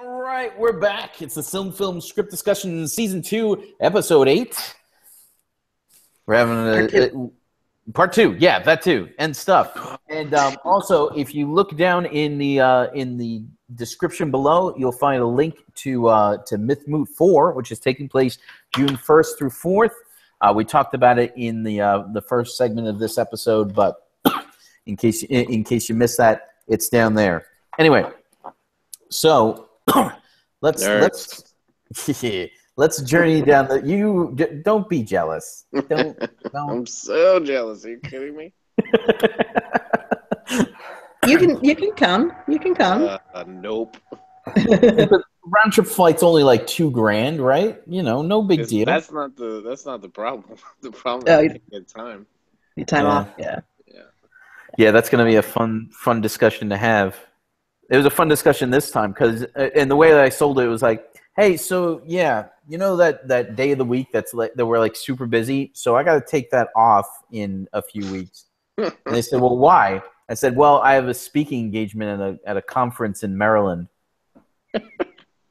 All right, we're back. It's the SilmFilm script discussion, season 2, episode 8. We're having part 2. Yeah, that too, and stuff. And also, if you look down in the description below, you'll find a link to Myth Moot 4, which is taking place June 1st through 4th. We talked about it in the first segment of this episode, but in case you missed that, it's down there. Anyway, so. Let's journey down the. You don't be jealous. Don't. I'm so jealous. Are you kidding me? You can come. You can come. Nope. Round trip flight's only like $2,000, right? You know, no big deal. That's not the problem. The problem is you get time. You time off. Yeah. Yeah, that's gonna be a fun discussion to have. It was a fun discussion this time because, and the way that I sold it was like, hey, so yeah, you know that day of the week that we're like super busy, so I got to take that off in a few weeks. And they said, well, why? I said, well, I have a speaking engagement at a conference in Maryland,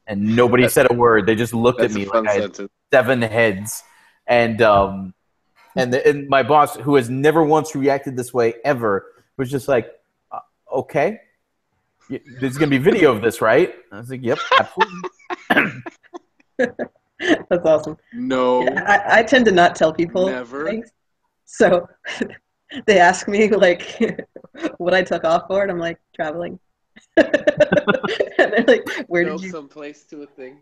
and nobody said a word. They just looked at me like I had 7 heads, and my boss, who has never once reacted this way ever, was just like, okay. There's going to be video of this, right? I was like, yep, absolutely. That's awesome. No. Yeah, I tend to not tell people things. So they ask me, like, what I took off for, and I'm like, traveling. And they're like, where did you... someplace to a thing.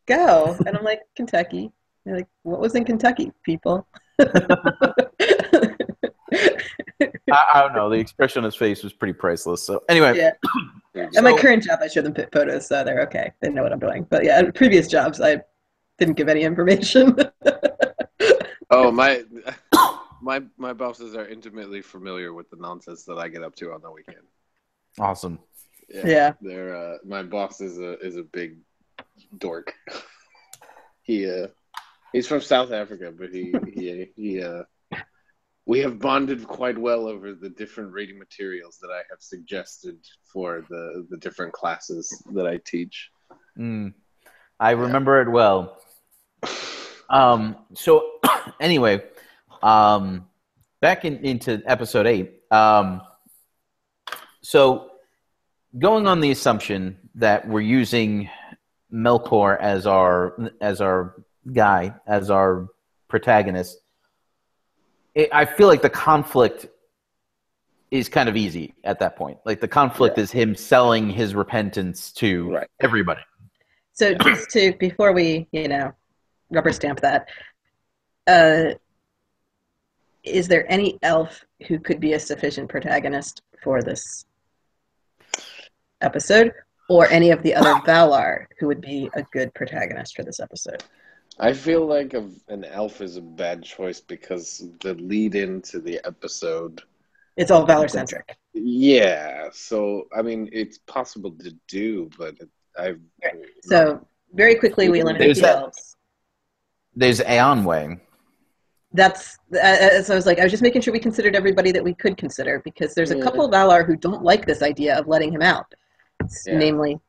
Go. And I'm like, Kentucky. They're like, what was in Kentucky, people? I don't know. The expression on his face was pretty priceless. So anyway, yeah. At my current job, I show them photos, so they're okay. They know what I'm doing. But yeah, at previous jobs, I didn't give any information. Oh, my bosses are intimately familiar with the nonsense that I get up to on the weekend. Awesome. Yeah. They're my boss is a big dork. He's from South Africa, but we have bonded quite well over the different reading materials that I have suggested for the different classes that I teach. I remember it well. So anyway, back into episode 8. So going on the assumption that we're using Melkor as our guy, as our protagonist, I feel like the conflict is kind of easy at that point. Like the conflict is him selling his repentance to everybody. So just before we, rubber stamp that, is there any elf who could be a sufficient protagonist for this episode, or any of the other Valar who would be a good protagonist for this episode? I feel like an elf is a bad choice because the lead into the episode... It's all Valar-centric. Yeah, so, I mean, it's possible to do, but So, very quickly, we eliminate the elves. There's Eonwë. That's... so I was just making sure we considered everybody that we could consider, because there's a couple of Valar who don't like this idea of letting him out. Namely,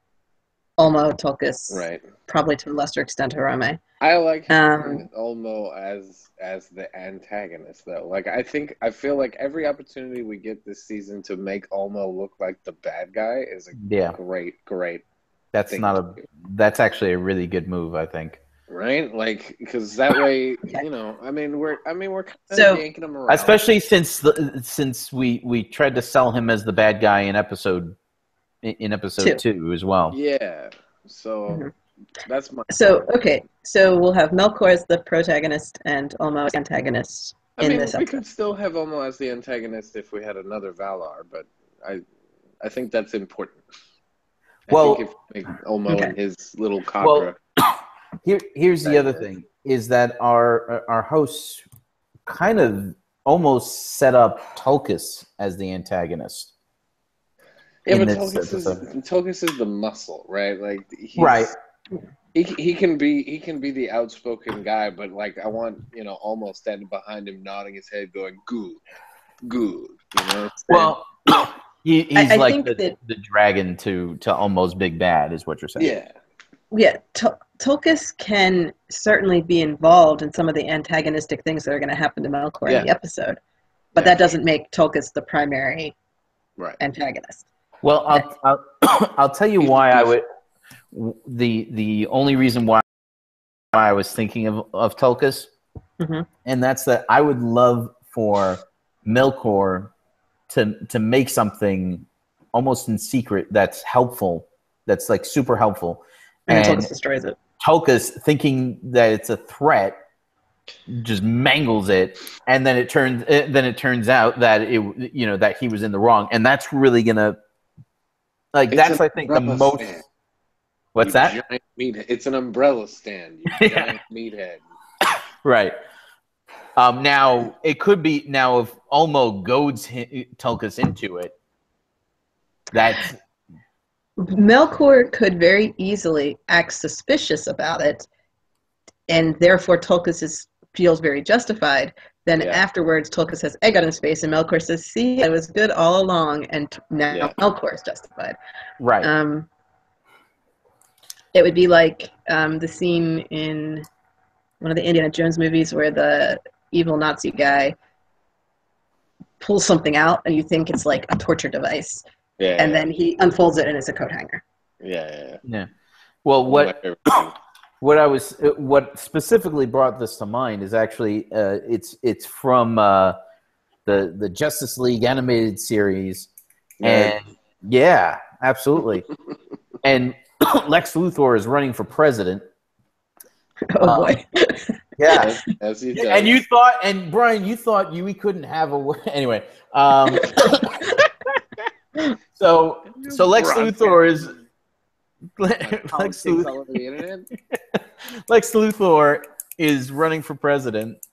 Ulmo, Tulkas, probably to a lesser extent, Harame. I like Ulmo as the antagonist, though. Like, I feel like every opportunity we get this season to make Ulmo look like the bad guy is a great. That's that's actually a really good move, I think. Right? Like, because that way, we're kind of yanking him around. Especially since we tried to sell him as the bad guy in episode 2 as well. Yeah. So. That's my... So we'll have Melkor as the protagonist and Ulmo as the antagonist in this episode. We could still have Ulmo as the antagonist if we had another Valar, but I think that's important. I think if we make Ulmo and his little Cobra... Well, here's the other thing, is that our hosts kind of almost set up Tulkas as the antagonist. Yeah, but Tulkas is the muscle, right? Like He can be the outspoken guy, but like I want almost standing behind him, nodding his head, going good. You know. Well, He's like the dragon to Ulmo's big bad, is what you're saying. Yeah. Yeah, Tulkas can certainly be involved in some of the antagonistic things that are going to happen to Melkor in the episode, but that doesn't make Tulkas the primary antagonist. Well, I'll tell you why I would. The only reason why I was thinking of Tulkas, and that's that I would love for Melkor to make something almost in secret that's helpful, that's like super helpful. And Tulkas destroys it. Tulkas, thinking that it's a threat, just mangles it, and then it turns out that that he was in the wrong, and that's really gonna that's I think the most. Stand. What's that? Giant meathead. It's an umbrella stand. You giant meathead. Right. Now it could be if Ulmo goads Tulkas into it. That's. Melkor could very easily act suspicious about it, and therefore Tulkas feels very justified. Then afterwards, Tulkas has egg on his face, and Melkor says, "See, I was good all along," and now Melkor is justified. Right. It would be like the scene in one of the Indiana Jones movies where the evil Nazi guy pulls something out, and you think it's like a torture device. And then he unfolds it, and it's a coat hanger. Yeah. Well, what specifically brought this to mind is actually it's from the Justice League animated series, and absolutely, and Lex Luthor is running for president. Oh boy! Yeah, as he does. And you thought, and Brian, you thought we couldn't have anyway. So Lex Luthor is Lex Luthor is running for president,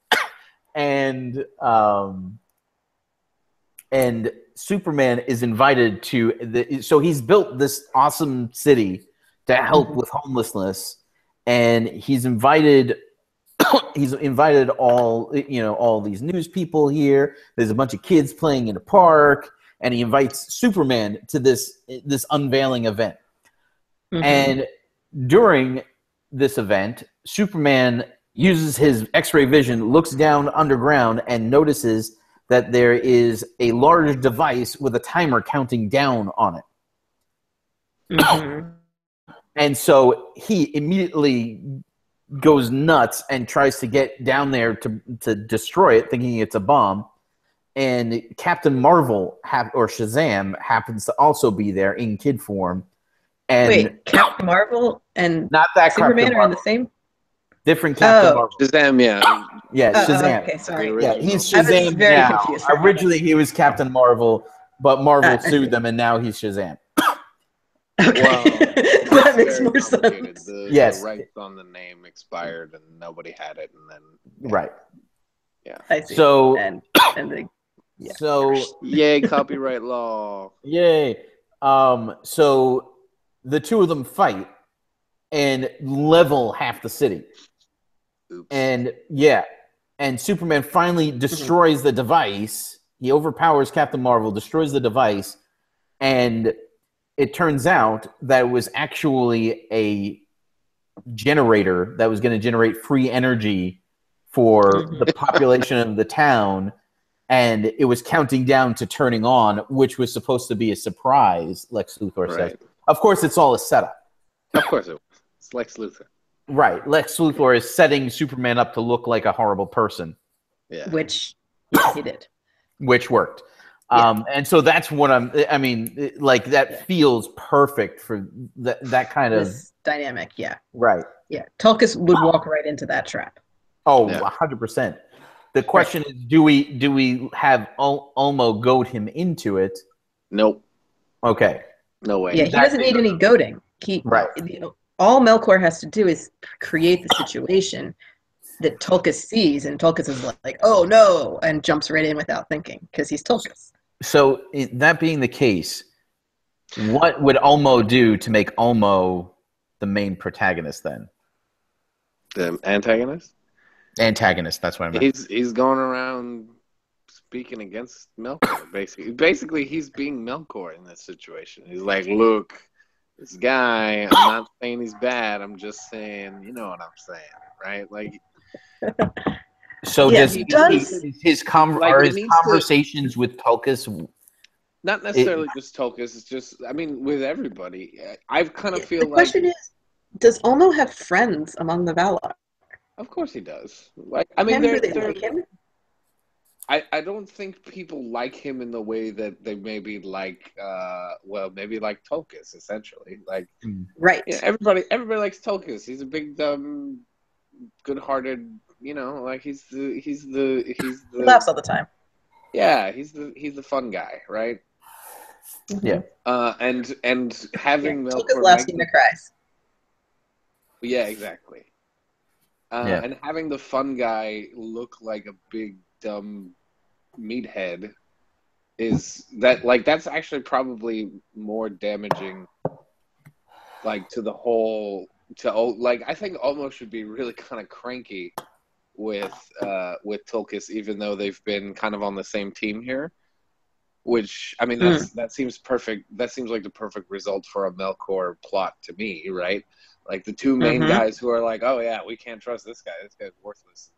and Superman is invited to so he's built this awesome city to help with homelessness, and he's invited all these news people here. There's a bunch of kids playing in a park. And he invites Superman to this unveiling event. And during this event, Superman uses his X-ray vision, looks down underground, and notices that there is a large device with a timer counting down on it. And so he immediately goes nuts and tries to get down there to destroy it, thinking it's a bomb. And Captain Marvel or Shazam happens to also be there in kid form. And wait, Captain Marvel and not that Superman are in the same? Different Captain Marvel. Shazam, yeah, Shazam. Okay, sorry. Yeah, he's Shazam now. Confused. Originally, he was Captain Marvel, but Marvel sued them, and now he's Shazam. Okay, well, that makes more sense. The rights on the name expired, and nobody had it, and then right. Yeah, I see. So and the. Yeah. So yay, copyright law. Yay. So the two of them fight and level half the city. Oops. And Superman finally destroys the device. He overpowers Captain Marvel, destroys the device, and it turns out that it was actually a generator that was going to generate free energy for the population of the town. And it was counting down to turning on, which was supposed to be a surprise, Lex Luthor says. Of course, it's all a setup. Of course it was. It's Lex Luthor. Right. Lex Luthor is setting Superman up to look like a horrible person. Yeah. Which he did. Which worked. Yeah. And so that's what that feels perfect for that kind of dynamic, Right. Yeah. Tulkas would walk right into that trap. Oh, 100%. The question is, do we have Ulmo goad him into it? Nope. Okay. No way. Yeah, he doesn't need any goading. All Melkor has to do is create the situation that Tulkas sees, and Tulkas is like, oh no, and jumps right in without thinking, because he's Tulkas. So that being the case, what would Ulmo do to make Ulmo the main protagonist then? The antagonist? Antagonist, that's what I meant. He's going around speaking against Melkor. Basically, he's being Melkor in this situation. He's like, look, this guy. I'm not saying he's bad. I'm just saying, you know what I'm saying, right? Like. So yeah, does his conversations with Tulkas? Not necessarily just Tulkas. It's just, I mean, with everybody. I kind of feel the question is, does Ulmo have friends among the Valar? Of course he does. Like, I mean, do they like him? I don't think people like him in the way that they maybe like, maybe like Tulkas, essentially. Like, right? Yeah, everybody likes Tulkas. He's a big, dumb, good-hearted. You know, like he's the he laughs all the time. Yeah, he's the fun guy, right? Yeah. And having Melkor laughs and cries. Yeah, exactly. And having the fun guy look like a big dumb meathead is that's actually probably more damaging, like to the whole I think Ulmo should be really kind of cranky with Tulkas, even though they've been kind of on the same team here. Which, I mean, that seems perfect. That seems like the perfect result for a Melkor plot to me, right? Like the two main guys who are like, oh yeah, we can't trust this guy. This guy's worthless,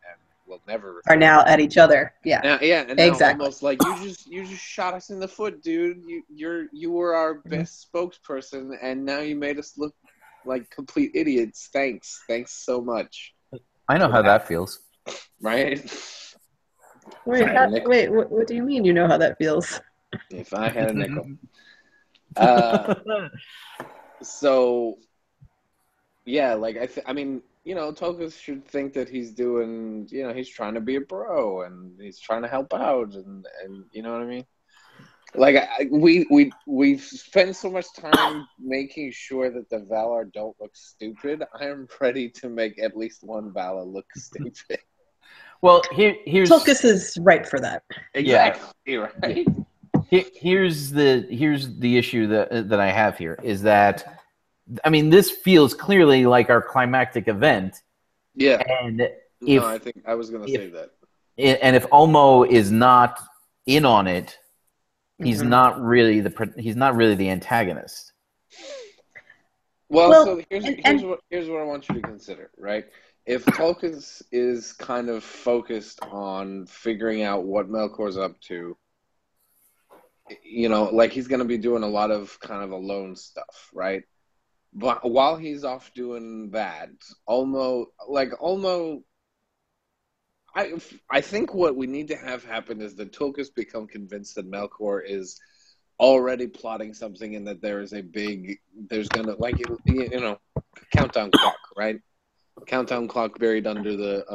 and we'll never are now at each other. Yeah, and now almost like you just shot us in the foot, dude. You were our best spokesperson, and now you made us look like complete idiots. Thanks so much. I know how that feels. Right? Wait, what do you mean you know how that feels? If I had a nickel. So, yeah, like, I mean, you know, Tulkas should think that he's doing, you know, he's trying to be a bro, and he's trying to help out, and you know what I mean? Like, we've spent so much time making sure that the Valar don't look stupid. I am ready to make at least one Valar look stupid. Well, here's Tulkas is right for that. Exactly, right. Here's the issue that I have here is that, I mean, this feels clearly like our climactic event. Yeah. And I think I was going to say that. And if Ulmo is not in on it, he's not really the antagonist. Well, so here's what I want you to consider, right? If Tulkas is kind of focused on figuring out what Melkor's up to, you know, like he's going to be doing a lot of kind of alone stuff, right? But while he's off doing that, Ulmo, I think what we need to have happen is that Tulkas become convinced that Melkor is already plotting something, and that there's going to, like, you know, countdown clock, right? Countdown clock buried under the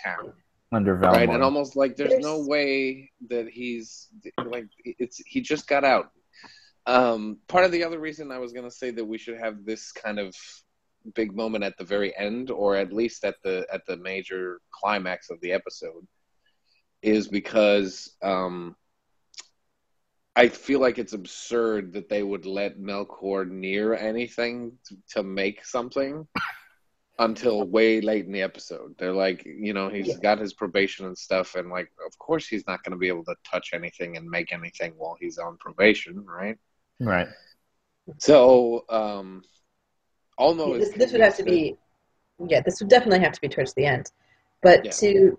town, under Valmor, right? And almost like there's no way that he's like he just got out. Part of the other reason I was going to say that we should have this kind of big moment at the very end, or at least at the major climax of the episode, is because I feel like it's absurd that they would let Melkor near anything to make something until way late in the episode. They're like, you know, he's got his probation and stuff, and like, of course he's not going to be able to touch anything and make anything while he's on probation, right? Right. So, Ulmo is this would have to be, this would definitely have to be towards the end. But to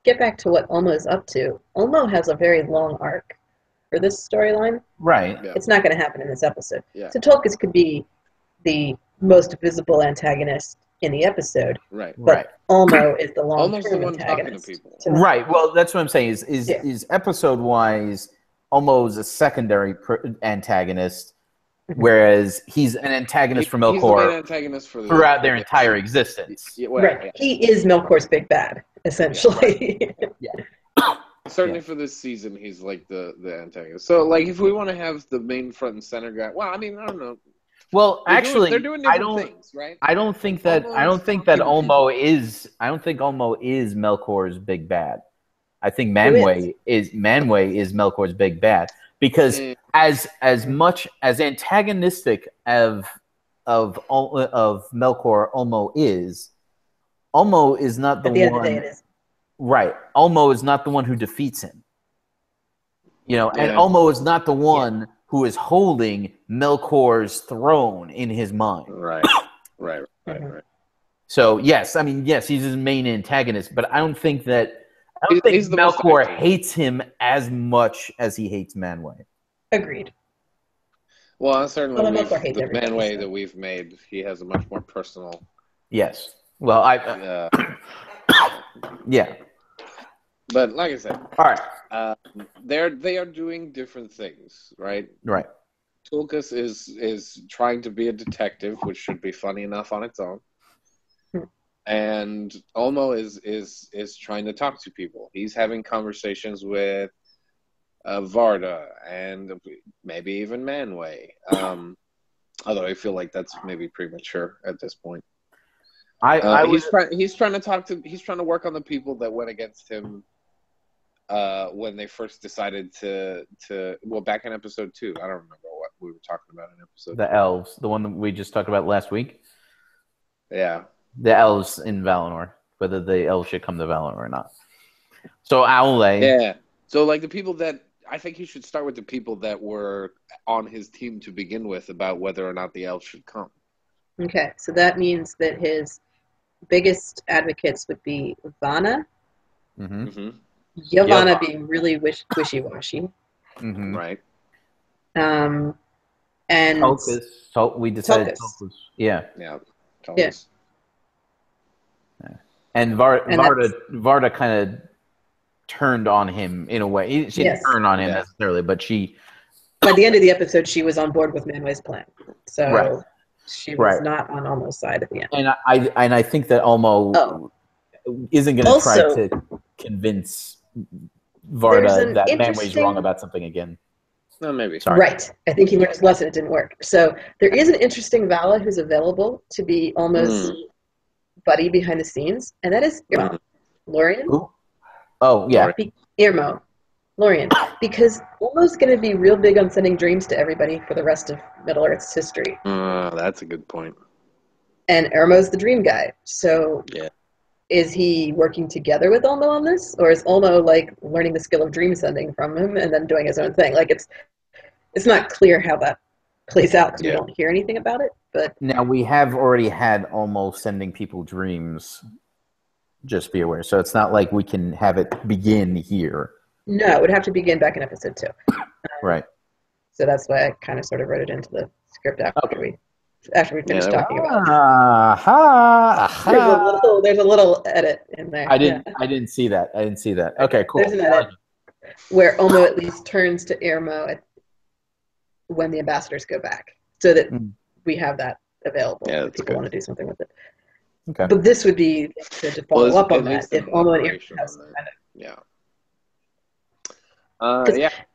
get back to what Ulmo is up to, Ulmo has a very long arc for this storyline. Right. Yeah. It's not going to happen in this episode. Yeah. So Tulkas could be the most visible antagonist in the episode. Right. But Ulmo is the long-term Ulmo's the one antagonist. talking to people. Right. Well, that's what I'm saying. Is episode-wise, Ulmo's a secondary antagonist, whereas he's an antagonist for Melkor. He's the main antagonist throughout their entire existence. Yeah, right. Yeah. He is Melkor's big bad, essentially. Yeah. Certainly for this season, he's like the antagonist. So, like, if we want to have the main front and center guy, well, I mean, I don't know. Well, actually, they're doing different things, right? I don't think Ulmo is Melkor's big bad. I think Manwë is Melkor's big bad, because as much as antagonistic of Melkor Ulmo is not the one. At the end of the day, it is. Right. Ulmo is not the one who defeats him. And Ulmo is not the one who is holding Melkor's throne in his mind. Right. So yes, he's his main antagonist, but I don't think Melkor hates him as much as he hates Manwë. Agreed. Well, certainly the Manwë that we've made, he has a much more personal. Yes. Well, yeah. But like I said, all right. They are doing different things, right? Right. Tulkas is trying to be a detective, which should be funny enough on its own. And Ulmo is trying to talk to people. He's having conversations with Varda and maybe even Manwë. Although I feel like that's maybe premature at this point. He's trying to work on the people that went against him when they first decided to back in episode 2. I don't remember what we were talking about in episode 2. Elves, the one that we just talked about last week. Yeah. The elves in Valinor, whether the elves should come to Valinor or not. So Aule. Yeah. So like the people that I think he should start with the people that were on his team to begin with about whether or not the elves should come. Okay, so that means that his biggest advocates would be Vanna. Mm-hmm. Yavanna being really wishy-washy. Mm-hmm. Right. And Tulkas. We decided Tulkas. Yeah. Yeah. Tulkas. Yeah. And Varda kind of turned on him in a way. She didn't turn on him necessarily, but she... By the end of the episode, she was on board with Manwë's plan. So she was not on Ulmo's side at the end. And I think that Ulmo isn't going to try to convince Varda that Manwë's wrong about something again. No, maybe. Sorry. Right. I think he learned his lesson. It didn't work. So there is an interesting Vala who's available to be Ulmo's buddy behind the scenes, and that is Irmo. Lorien. Ooh. Oh, yeah. Irmo. Lorien. Because Ulmo's going to be real big on sending dreams to everybody for the rest of Middle-earth's history. That's a good point. And Irmo's the dream guy. So is he working together with Ulmo on this? Or is Ulmo, learning the skill of dream sending from him and then doing his own thing? It's not clear how that plays out because we don't hear anything about it. But now we have already had Ulmo sending people dreams. Just be aware. So it's not like we can have it begin here. No, it would have to begin back in episode 2. Right. So that's why I kind of sort of wrote it into the script after we finished talking about it. There's a little edit in there. I didn't see that. Okay, cool. There's an edit where Ulmo at least turns to Irmo when the ambassadors go back, so that we have that available if people want to do something with it. Okay. But this would be to follow up on that if Ulmo and Irmo have some kind of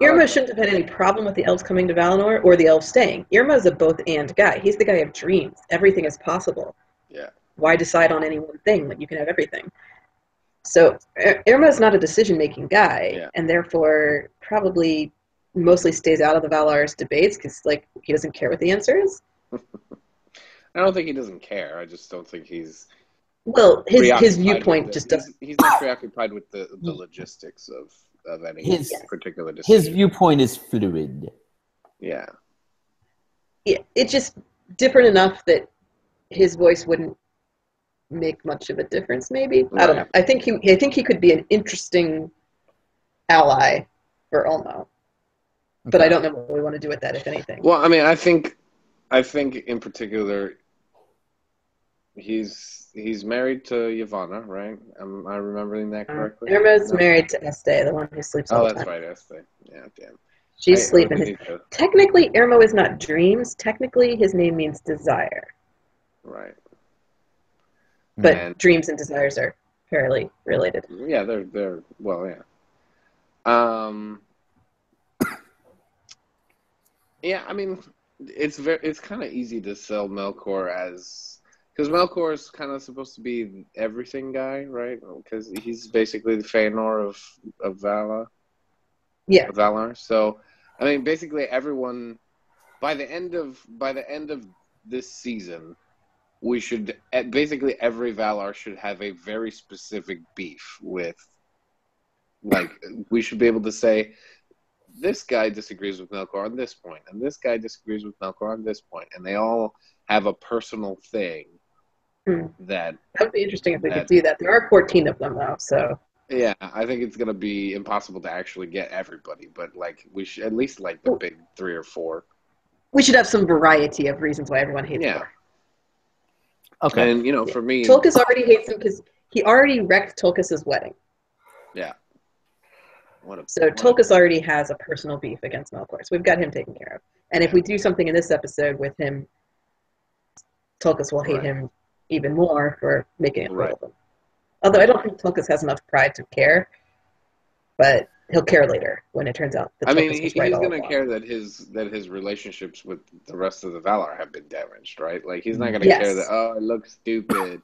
Irmo shouldn't have had any problem with the elves coming to Valinor or the elves staying. Irmo's a both-and guy. He's the guy of dreams. Everything is possible. Yeah. Why decide on any one thing when you can have everything? So Irmo's not a decision-making guy, and therefore probably mostly stays out of the Valar's debates because he doesn't care what the answer is. I don't think he doesn't care. I just don't think he's... Well, his viewpoint just doesn't... He's not preoccupied with the logistics of any particular decision. His viewpoint is fluid. Yeah. Yeah, it's just different enough that his voice wouldn't make much of a difference, maybe. Right. I don't know. I think he could be an interesting ally for Ulmo. But I don't know what we want to do with that, if anything. Well, I think in particular he's married to Yavanna, right? Am I remembering that correctly? Irmo's married to Este, the one who sleeps all the time. Oh, that's right, Este. Yeah, damn. She's sleeping. Technically, Irmo is not dreams. Technically, his name means desire. Right. But dreams and desires are fairly related. Yeah, they're well, yeah. Yeah, it's kind of easy to sell Melkor as... Because Melkor is kind of supposed to be everything guy, right? Because he's basically the Feanor of Valar. Yeah. Of Valar. So, basically everyone by the end of this season, we should basically every Valar should have a very specific beef with, like, we should be able to say, this guy disagrees with Melkor on this point, and this guy disagrees with Melkor on this point, and they all have a personal thing that would be interesting if we could do that. There are 14 of them though, so yeah, I think it's gonna be impossible to actually get everybody, but like we should at least like the big 3 or 4. We should have some variety of reasons why everyone hates him. Okay, and you know, for me, Tulkas already hates him because he already wrecked Tulkas' wedding. Yeah. Tulkas already has a personal beef against Melkor, so we've got him taken care of. And if we do something in this episode with him, Tulkas will hate him even more for making it relevant. Although I don't think Tulkas has enough pride to care, but he'll care later when it turns out that he's going to care that his relationships with the rest of the Valar have been damaged, right? Like, he's not going to care that, oh, it looks stupid.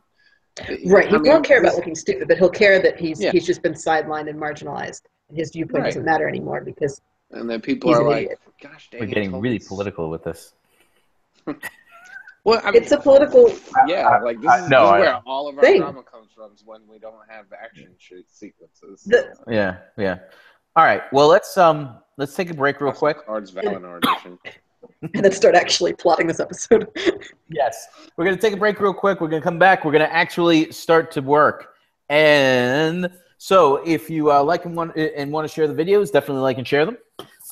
Right, he won't care about looking stupid, but he'll care that he's just been sidelined and marginalized, and his viewpoint doesn't matter anymore because and then people are like, idiot. gosh dang, we're getting really political with this. Well, I mean, it's a political. Yeah, like this is where all of our drama comes from, is when we don't have action sequences. Yeah. All right. Well, let's take a break real quick. Cards Valinor edition. And then start actually plotting this episode. Yes, we're gonna take a break real quick. We're gonna come back. We're gonna actually start to work. And so, if you like and want to share the videos, definitely like and share them.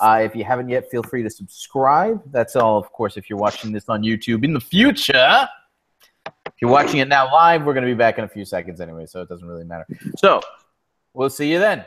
If you haven't yet, feel free to subscribe. That's all, of course, if you're watching this on YouTube in the future. If you're watching it now live, we're going to be back in a few seconds anyway, so it doesn't really matter. So, we'll see you then.